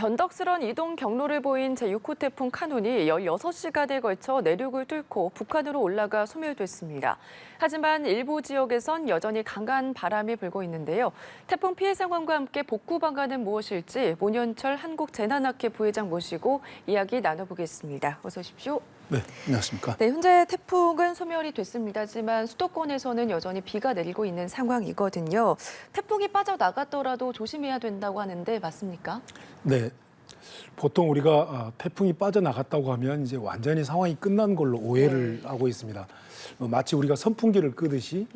변덕스런 이동 경로를 보인 제6호 태풍 카눈이 16시간에 걸쳐 내륙을 뚫고 북한으로 올라가 소멸됐습니다. 하지만 일부 지역에선 여전히 강한 바람이 불고 있는데요. 태풍 피해 상황과 함께 복구 방안은 무엇일지 문현철 한국재난학회 부회장 모시고 이야기 나눠보겠습니다. 어서 오십시오. 네, 안녕하십니까. 네, 현재 태풍은 소멸이 됐습니다지만 수도권에서는 여전히 비가 내리고 있는 상황이거든요. 태풍이 빠져나갔더라도 조심해야 된다고 하는데 맞습니까? 네, 보통 우리가 태풍이 빠져나갔다고 하면 이제 완전히 상황이 끝난 걸로 오해를 하고 있습니다. 마치 우리가 선풍기를 끄듯이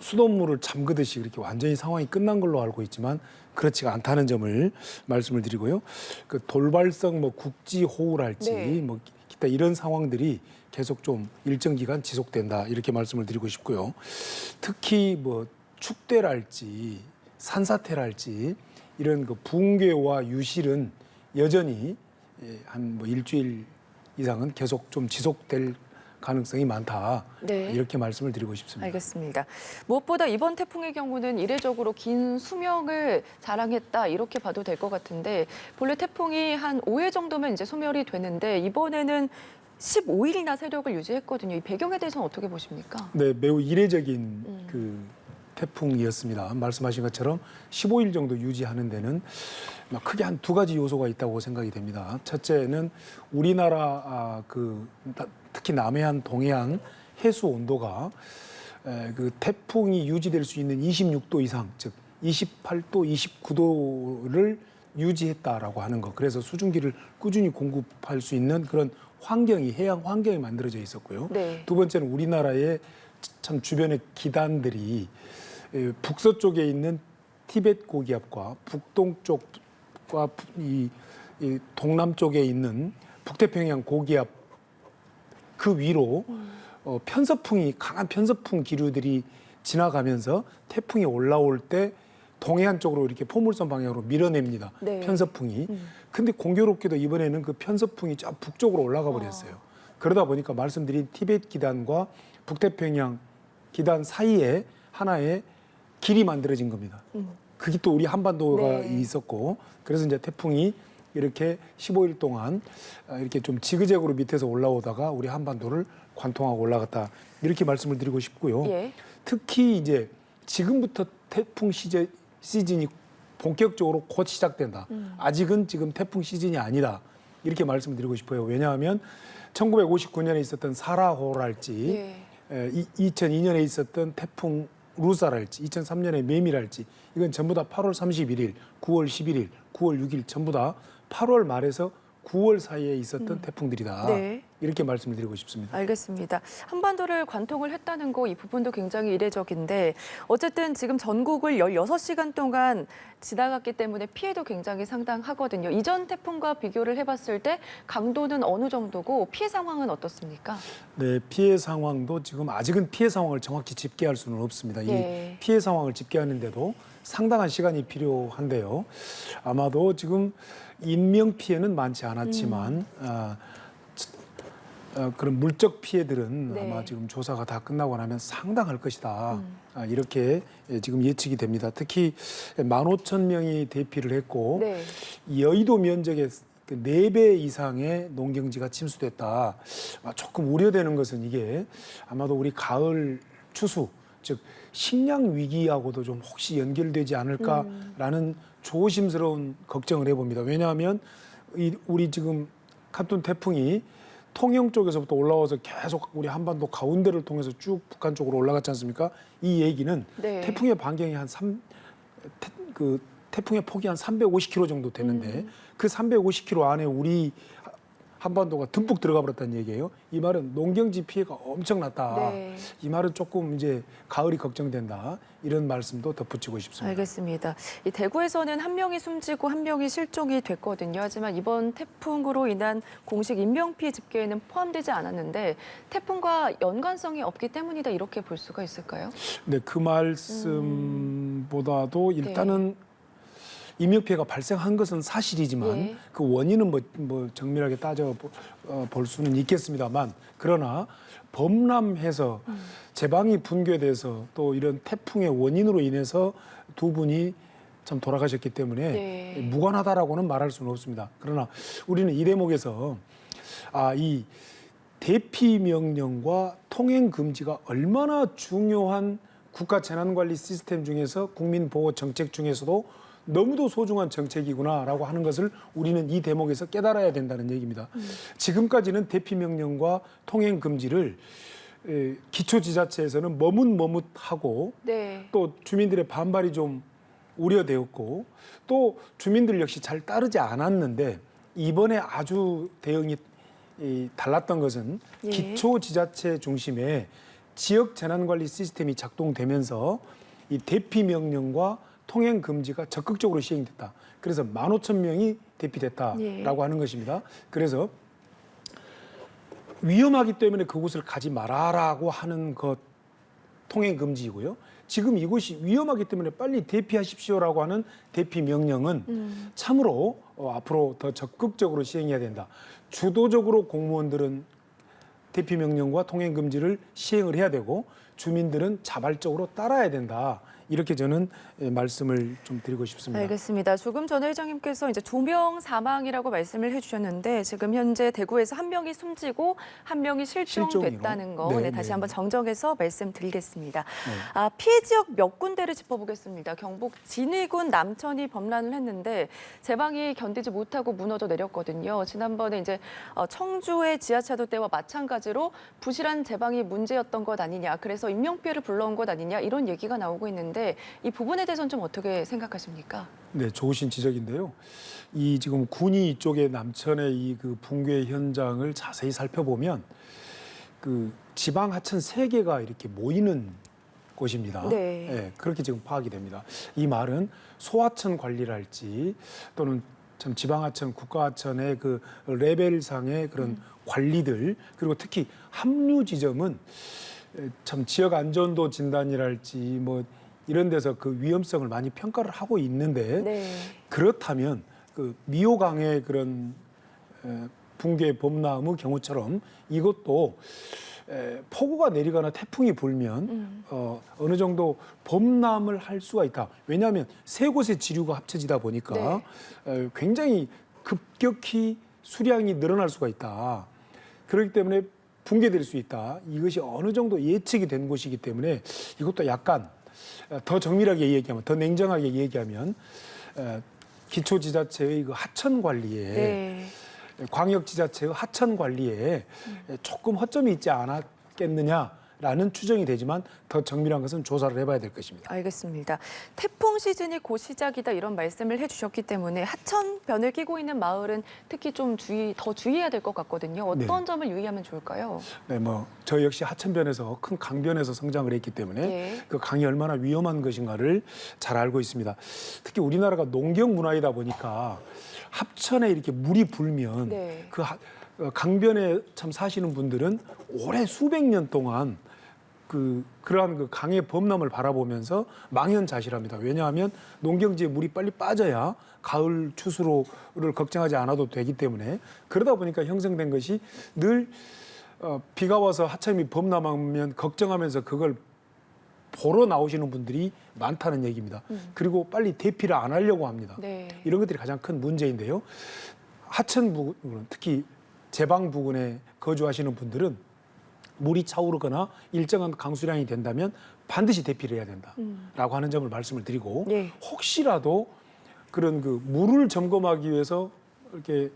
수돗물을 잠그듯이 이렇게 완전히 상황이 끝난 걸로 알고 있지만 그렇지가 않다는 점을 말씀을 드리고요. 그 돌발성 국지호우랄지 네. 기타 이런 상황들이 계속 좀 일정 기간 지속된다 이렇게 말씀을 드리고 싶고요. 특히 축대랄지 산사태랄지 이런 그 붕괴와 유실은 여전히 한 일주일 이상은 계속 좀 지속될 가능성이 많다. 네. 이렇게 말씀을 드리고 싶습니다. 알겠습니다. 무엇보다 이번 태풍의 경우는 이례적으로 긴 수명을 자랑했다 이렇게 봐도 될 것 같은데 본래 태풍이 한 5회 정도면 이제 소멸이 되는데 이번에는 15일이나 세력을 유지했거든요. 이 배경에 대해서는 어떻게 보십니까? 네, 매우 이례적인 그 태풍이었습니다. 말씀하신 것처럼 15일 정도 유지하는 데는 크게 한 두 가지 요소가 있다고 생각이 됩니다. 첫째는 우리나라 특히 남해안, 동해안 해수 온도가 그 태풍이 유지될 수 있는 26도 이상, 즉 28도, 29도를 유지했다라고 하는 것. 그래서 수증기를 꾸준히 공급할 수 있는 그런 환경이 해양 환경이 만들어져 있었고요. 네. 두 번째는 우리나라의 참 주변의 기단들이 북서쪽에 있는 티베트 고기압과 북동쪽과 이 동남쪽에 있는 북태평양 고기압 그 위로 편서풍이 강한 편서풍 기류들이 지나가면서 태풍이 올라올 때 동해안 쪽으로 이렇게 포물선 방향으로 밀어냅니다. 네. 편서풍이. 근데 공교롭게도 이번에는 그 편서풍이 저 북쪽으로 올라가 버렸어요. 그러다 보니까 말씀드린 티베트 기단과 북태평양 기단 사이에 하나의 길이 만들어진 겁니다. 그게 또 우리 한반도가 네. 있었고 그래서 이제 태풍이 이렇게 15일 동안 이렇게 좀 지그재그로 밑에서 올라오다가 우리 한반도를 관통하고 올라갔다 이렇게 말씀을 드리고 싶고요. 예. 특히 이제 지금부터 태풍 시즌이 본격적으로 곧 시작된다. 아직은 지금 태풍 시즌이 아니다. 이렇게 말씀드리고 싶어요. 왜냐하면 1959년에 있었던 사라호랄지 예. 2002년에 있었던 태풍 루사랄지 2003년에 매미랄지 이건 전부 다 8월 31일, 9월 11일, 9월 6일 전부 다 8월 말에서 9월 사이에 있었던 태풍들이다. 네. 이렇게 말씀을 드리고 싶습니다. 알겠습니다. 한반도를 관통을 했다는 거 이 부분도 굉장히 이례적인데 어쨌든 지금 전국을 16시간 동안 지나갔기 때문에 피해도 굉장히 상당하거든요. 이전 태풍과 비교를 해봤을 때 강도는 어느 정도고 피해 상황은 어떻습니까? 네, 피해 상황도 지금 아직은 피해 상황을 정확히 집계할 수는 없습니다. 예. 이 피해 상황을 집계하는데도 상당한 시간이 필요한데요. 아마도 지금 인명 피해는 많지 않았지만 그런 물적 피해들은 네. 아마 지금 조사가 다 끝나고 나면 상당할 것이다. 이렇게 지금 예측이 됩니다. 특히 15,000명이 대피를 했고 네. 여의도 면적의 4배 이상의 농경지가 침수됐다. 조금 우려되는 것은 이게 아마도 우리 가을 추수, 즉 식량 위기하고도 좀 혹시 연결되지 않을까라는 조심스러운 걱정을 해봅니다. 왜냐하면 우리 지금 카눈 태풍이 통영 쪽에서부터 올라와서 계속 우리 한반도 가운데를 통해서 쭉 북한 쪽으로 올라갔지 않습니까? 이 얘기는 네. 태풍의 반경이 태풍의 폭이 한 350km 정도 되는데 그 350km 안에 우리 한반도가 듬뿍 들어가 버렸다는 얘기예요. 이 말은 농경지 피해가 엄청났다. 네. 이 말은 조금 이제 가을이 걱정된다. 이런 말씀도 덧붙이고 싶습니다. 알겠습니다. 이 대구에서는 한 명이 숨지고 한 명이 실종이 됐거든요. 하지만 이번 태풍으로 인한 공식 인명 피해 집계에는 포함되지 않았는데 태풍과 연관성이 없기 때문이다 이렇게 볼 수가 있을까요? 네, 그 말씀보다도 일단은 인명 피해가 발생한 것은 사실이지만 예. 그 원인은 뭐 정밀하게 따져 볼 수는 있겠습니다만 그러나 범람해서 제방이 붕괴돼서 또 이런 태풍의 원인으로 인해서 두 분이 참 돌아가셨기 때문에 네. 무관하다라고는 말할 수는 없습니다. 그러나 우리는 이 대목에서 이 대피 명령과 통행 금지가 얼마나 중요한 국가 재난관리 시스템 중에서 국민보호 정책 중에서도 너무도 소중한 정책이구나라고 하는 것을 우리는 이 대목에서 깨달아야 된다는 얘기입니다. 지금까지는 대피 명령과 통행 금지를 기초지자체에서는 머뭇머뭇하고 네. 또 주민들의 반발이 좀 우려되었고 또 주민들 역시 잘 따르지 않았는데 이번에 아주 대응이 달랐던 것은 예. 기초지자체 중심의 지역 재난관리 시스템이 작동되면서 이 대피 명령과 통행 금지가 적극적으로 시행됐다. 그래서 15,000명이 대피됐다라고 예. 하는 것입니다. 그래서 위험하기 때문에 그곳을 가지 말아라고 하는 것 통행 금지이고요. 지금 이곳이 위험하기 때문에 빨리 대피하십시오라고 하는 대피 명령은 참으로 앞으로 더 적극적으로 시행해야 된다. 주도적으로 공무원들은 대피 명령과 통행 금지를 시행을 해야 되고 주민들은 자발적으로 따라야 된다. 이렇게 저는 말씀을 좀 드리고 싶습니다. 알겠습니다. 조금 전에 회장님께서 이제 2명 사망이라고 말씀을 해주셨는데 지금 현재 대구에서 1명이 숨지고 1명이 실종됐다는 거 네, 다시 네. 한번 정정해서 말씀드리겠습니다. 네. 피해 지역 몇 군데를 짚어보겠습니다. 경북 진위군 남천이 범람을 했는데 제방이 견디지 못하고 무너져 내렸거든요. 지난번에 이제 청주의 지하차도대와 마찬가지로 부실한 제방이 문제였던 것 아니냐. 그래서 인명피해를 불러온 것 아니냐. 이런 얘기가 나오고 있는데 이 부분에 대해서는 좀 어떻게 생각하십니까? 네, 좋으신 지적인데요. 이 지금 군위 쪽에 남천의 이 그 붕괴 현장을 자세히 살펴보면 그 지방 하천 3개가 이렇게 모이는 곳입니다. 네. 네, 그렇게 지금 파악이 됩니다. 이 말은 소하천 관리랄지 또는 참 지방하천, 국가하천의 그 레벨상의 그런 관리들 그리고 특히 합류 지점은 참 지역 안전도 진단이랄지 뭐 이런 데서 그 위험성을 많이 평가를 하고 있는데 네. 그렇다면 그 미호강의 그런 붕괴 범람의 경우처럼 이것도 폭우가 내리거나 태풍이 불면 어느 정도 범람을 할 수가 있다. 왜냐하면 3곳의 지류가 합쳐지다 보니까 굉장히 급격히 수량이 늘어날 수가 있다. 그렇기 때문에 붕괴될 수 있다. 이것이 어느 정도 예측이 된 곳이기 때문에 이것도 약간 더 정밀하게 얘기하면, 더 냉정하게 얘기하면 기초지자체의 그 하천 관리에 광역지자체의 하천 관리에 조금 허점이 있지 않았겠느냐라는 추정이 되지만 더 정밀한 것은 조사를 해봐야 될 것입니다. 알겠습니다. 태풍 시즌이 곧 시작이다 이런 말씀을 해주셨기 때문에 하천변을 끼고 있는 마을은 특히 좀 더 주의해야 될 것 같거든요. 어떤 점을 유의하면 좋을까요? 네, 뭐 저 역시 하천변에서 큰 강변에서 성장을 했기 때문에 그 강이 얼마나 위험한 것인가를 잘 알고 있습니다. 특히 우리나라가 농경 문화이다 보니까 합천에 이렇게 물이 불면 그 강변에 참 사시는 분들은 오래 수백 년 동안 그러한 그 강의 범람을 바라보면서 망연자실합니다. 왜냐하면 농경지에 물이 빨리 빠져야 가을 추수로를 걱정하지 않아도 되기 때문에 그러다 보니까 형성된 것이 늘 비가 와서 하천이 범람하면 걱정하면서 그걸 보러 나오시는 분들이 많다는 얘기입니다. 그리고 빨리 대피를 안 하려고 합니다. 이런 것들이 가장 큰 문제인데요. 하천 부근, 특히 제방 부근에 거주하시는 분들은 물이 차오르거나 일정한 강수량이 된다면 반드시 대피를 해야 된다라고 하는 점을 말씀을 드리고 혹시라도 그런 그 물을 점검하기 위해서 이렇게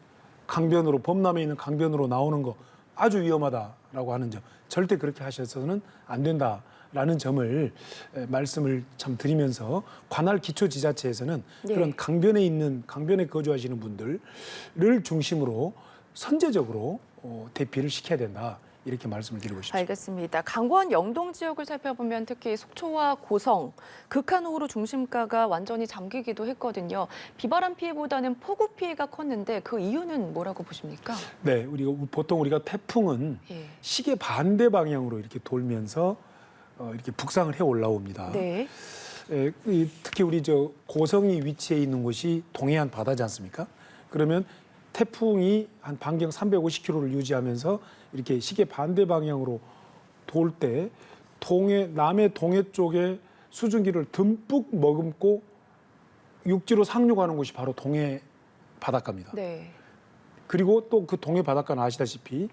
강변으로 범람에 있는 강변으로 나오는 거 아주 위험하다라고 하는 점 절대 그렇게 하셔서는 안 된다라는 점을 말씀을 참 드리면서 관할 기초지자체에서는 그런 강변에 거주하시는 분들을 중심으로 선제적으로 대피를 시켜야 된다. 이렇게 말씀을 드리고 싶습니다. 알겠습니다. 강원 영동 지역을 살펴보면 특히 속초와 고성, 극한호우로 중심가가 완전히 잠기기도 했거든요. 비바람 피해보다는 폭우 피해가 컸는데 그 이유는 뭐라고 보십니까? 네, 보통 우리가 태풍은 시계 반대 방향으로 이렇게 돌면서 이렇게 북상을 해 올라옵니다. 특히 우리 고성이 위치해 있는 곳이 동해안 바다지 않습니까? 그러면 태풍이 한 반경 350km를 유지하면서 이렇게 시계 반대 방향으로 돌 때 남해 동해 쪽에 수증기를 듬뿍 머금고 육지로 상륙하는 곳이 바로 동해 바닷가입니다. 네. 그리고 또 그 동해 바닷가는 아시다시피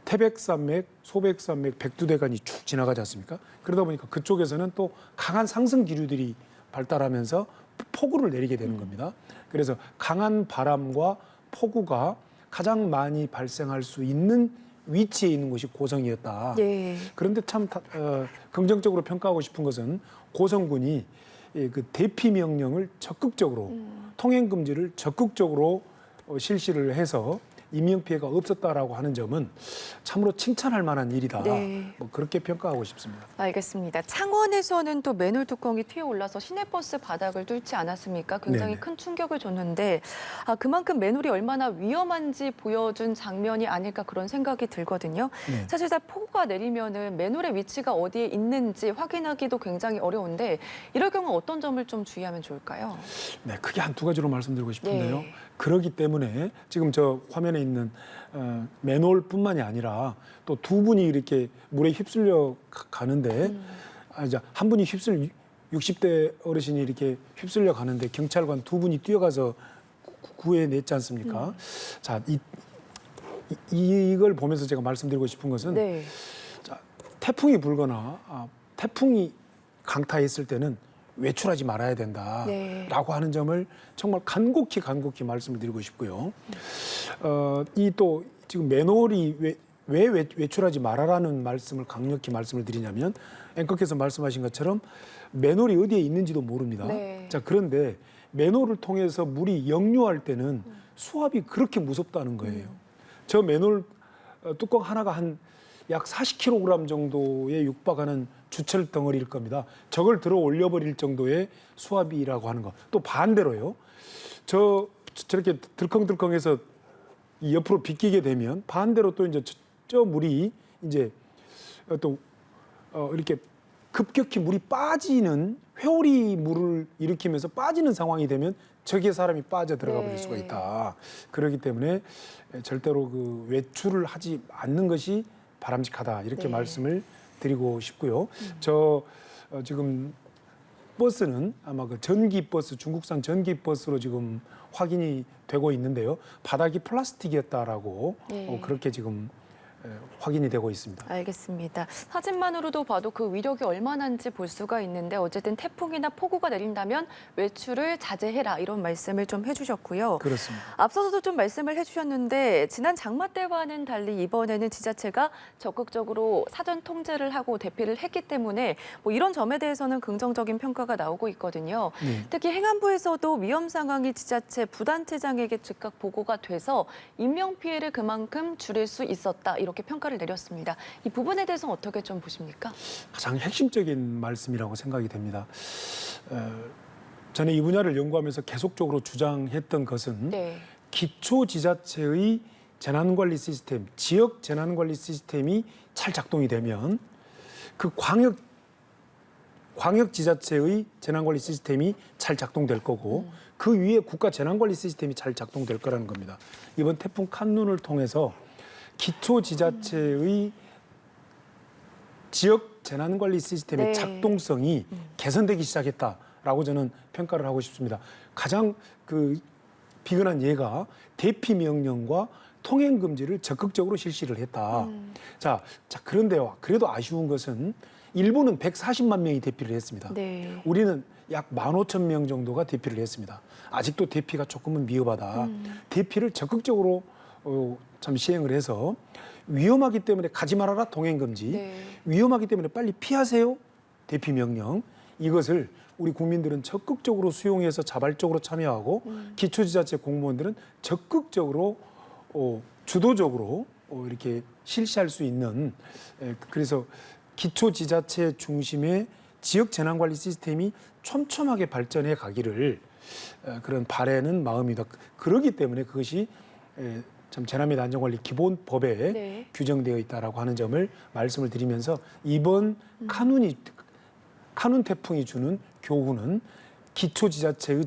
태백산맥, 소백산맥, 백두대간이 쭉 지나가지 않습니까? 그러다 보니까 그쪽에서는 또 강한 상승 기류들이 발달하면서 폭우를 내리게 되는 겁니다. 그래서 강한 바람과 폭우가 가장 많이 발생할 수 있는 위치에 있는 곳이 고성이었다. 예. 그런데 참 긍정적으로 평가하고 싶은 것은 고성군이 그 대피 명령을 적극적으로 통행 금지를 적극적으로 실시를 해서 인명 피해가 없었다라고 하는 점은 참으로 칭찬할 만한 일이다. 네. 뭐 그렇게 평가하고 싶습니다. 알겠습니다. 창원에서는 또 맨홀 뚜껑이 튀어 올라서 시내버스 바닥을 뚫지 않았습니까? 굉장히 네네. 큰 충격을 줬는데 그만큼 맨홀이 얼마나 위험한지 보여준 장면이 아닐까 그런 생각이 들거든요. 네. 사실 잘 폭우가 내리면은 맨홀의 위치가 어디에 있는지 확인하기도 굉장히 어려운데 이럴 경우 어떤 점을 좀 주의하면 좋을까요? 네, 크게 한 두 가지로 말씀드리고 싶은데요. 네. 그렇기 때문에 지금 저 화면에 있는 맨홀뿐만이 아니라 또 두 분이 이렇게 물에 휩쓸려 가는데 이제 한 분이 60대 어르신이 이렇게 휩쓸려 가는데 경찰관 두 분이 뛰어가서 구해냈지 않습니까? 자, 이걸 보면서 제가 말씀드리고 싶은 것은 네. 자, 태풍이 불거나 태풍이 강타했을 때는 외출하지 말아야 된다라고 네. 하는 점을 정말 간곡히 말씀을 드리고 싶고요. 이 또 지금 맨홀이 왜 외출하지 말아라는 말씀을 강력히 말씀을 드리냐면 앵커께서 말씀하신 것처럼 맨홀이 어디에 있는지도 모릅니다. 네. 자, 그런데 맨홀을 통해서 물이 역류할 때는 수압이 그렇게 무섭다는 거예요. 저 맨홀 뚜껑 하나가 한 약 40kg 정도에 육박하는 주철 덩어리일 겁니다. 저걸 들어 올려버릴 정도의 수압이라고 하는 거. 또 반대로요. 저렇게 들컹들컹해서 이 옆으로 비끼게 되면 반대로 또 이제 저 물이 이제 또 이렇게 급격히 물이 빠지는 회오리 물을 일으키면서 빠지는 상황이 되면 저기에 사람이 빠져 들어가 버릴 수가 있다. 그렇기 때문에 절대로 그 외출을 하지 않는 것이 바람직하다. 이렇게 네. 말씀을 드리고 싶고요. 지금 버스는 아마 그 전기버스, 중국산 전기버스로 지금 확인이 되고 있는데요. 바닥이 플라스틱이었다라고 네. 그렇게 지금 확인이 되고 있습니다. 알겠습니다. 사진만으로도 봐도 그 위력이 얼마나인지 볼 수가 있는데 어쨌든 태풍이나 폭우가 내린다면 외출을 자제해라 이런 말씀을 좀 해주셨고요. 그렇습니다. 앞서서도 좀 말씀을 해주셨는데 지난 장마 때와는 달리 이번에는 지자체가 적극적으로 사전 통제를 하고 대피를 했기 때문에 뭐 이런 점에 대해서는 긍정적인 평가가 나오고 있거든요. 네. 특히 행안부에서도 위험 상황이 지자체 부단체장에게 즉각 보고가 돼서 인명 피해를 그만큼 줄일 수 있었다 이렇게 평가를 내렸습니다. 이 부분에 대해서는 어떻게 좀 보십니까? 가장 핵심적인 말씀이라고 생각이 됩니다. 저는 이 분야를 연구하면서 계속적으로 주장했던 것은 네. 기초지자체의 재난관리 시스템, 지역 재난관리 시스템이 잘 작동이 되면 그 광역지자체의 재난관리 시스템이 잘 작동될 거고 그 위에 국가 재난관리 시스템이 잘 작동될 거라는 겁니다. 이번 태풍 칸눈을 통해서 기초지자체의 지역 재난관리 시스템의 네. 작동성이 개선되기 시작했다라고 저는 평가를 하고 싶습니다. 가장 그 비근한 예가 대피 명령과 통행 금지를 적극적으로 실시를 했다. 자, 그런데요. 그래도 아쉬운 것은 일본은 140만 명이 대피를 했습니다. 네. 우리는 약 15,000명 정도가 대피를 했습니다. 아직도 대피가 조금은 미흡하다. 대피를 적극적으로 참 시행을 해서 위험하기 때문에 가지 말아라 통행금지, 네. 위험하기 때문에 빨리 피하세요 대피 명령, 이것을 우리 국민들은 적극적으로 수용해서 자발적으로 참여하고 기초지자체 공무원들은 적극적으로 주도적으로 이렇게 실시할 수 있는, 그래서 기초지자체 중심의 지역 재난관리 시스템이 촘촘하게 발전해 가기를 그런 바라는 마음이다. 그렇기 때문에 그것이 참 재난및 안전관리 기본법에 네. 규정되어 있다라고 하는 점을 말씀을 드리면서 이번 카눈 태풍이 주는 교훈은 기초지자체의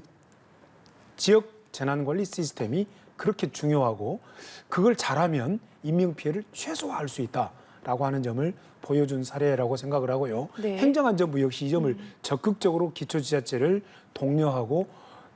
지역 재난관리 시스템이 그렇게 중요하고 그걸 잘하면 인명피해를 최소화할 수 있다라고 하는 점을 보여준 사례라고 생각을 하고요. 네. 행정안전부 역시 이 점을 적극적으로 기초지자체를 독려하고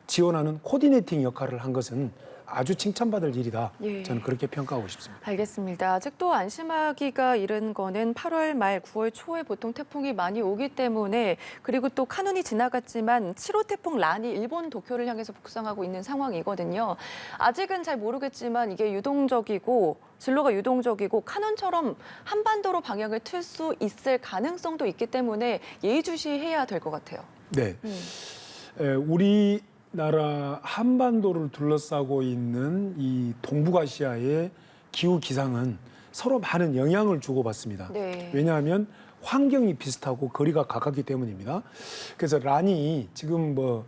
지원하는 코디네이팅 역할을 한 것은 아주 칭찬받을 일이다. 예. 저는 그렇게 평가하고 싶습니다. 알겠습니다. 아직도 안심하기가 이른 거는 8월 말 9월 초에 보통 태풍이 많이 오기 때문에 그리고 또 카눈이 지나갔지만 7호 태풍 란이 일본 도쿄를 향해서 북상하고 있는 상황이거든요. 아직은 잘 모르겠지만 이게 유동적이고 진로가 유동적이고 카눈처럼 한반도로 방향을 틀 수 있을 가능성도 있기 때문에 예의주시해야 될 것 같아요. 네. 우리나라 한반도를 둘러싸고 있는 이 동북아시아의 기후 기상은 서로 많은 영향을 주고받습니다. 네. 왜냐하면 환경이 비슷하고 거리가 가깝기 때문입니다. 그래서 란이 지금 뭐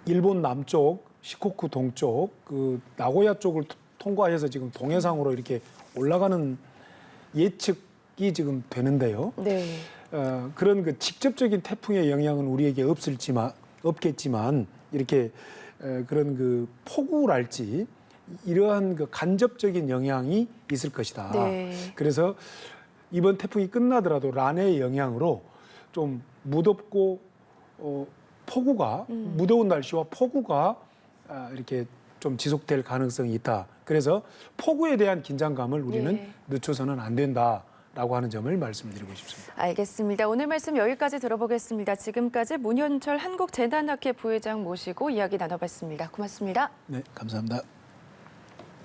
일본 남쪽, 시코쿠 동쪽, 그 나고야 쪽을 통과해서 지금 동해상으로 이렇게 올라가는 예측이 지금 되는데요. 네. 그런 그 직접적인 태풍의 영향은 우리에게 없겠지만 이렇게 그런 그 폭우랄지 이러한 그 간접적인 영향이 있을 것이다. 네. 그래서 이번 태풍이 끝나더라도 란의 영향으로 좀 무덥고 폭우가 무더운 날씨와 폭우가 이렇게 좀 지속될 가능성이 있다. 그래서 폭우에 대한 긴장감을 우리는 예. 늦춰서는 안 된다라고 하는 점을 말씀드리고 싶습니다. 알겠습니다. 오늘 말씀 여기까지 들어보겠습니다. 지금까지 문현철 한국재난학회 부회장 모시고 이야기 나눠봤습니다. 고맙습니다. 네, 감사합니다.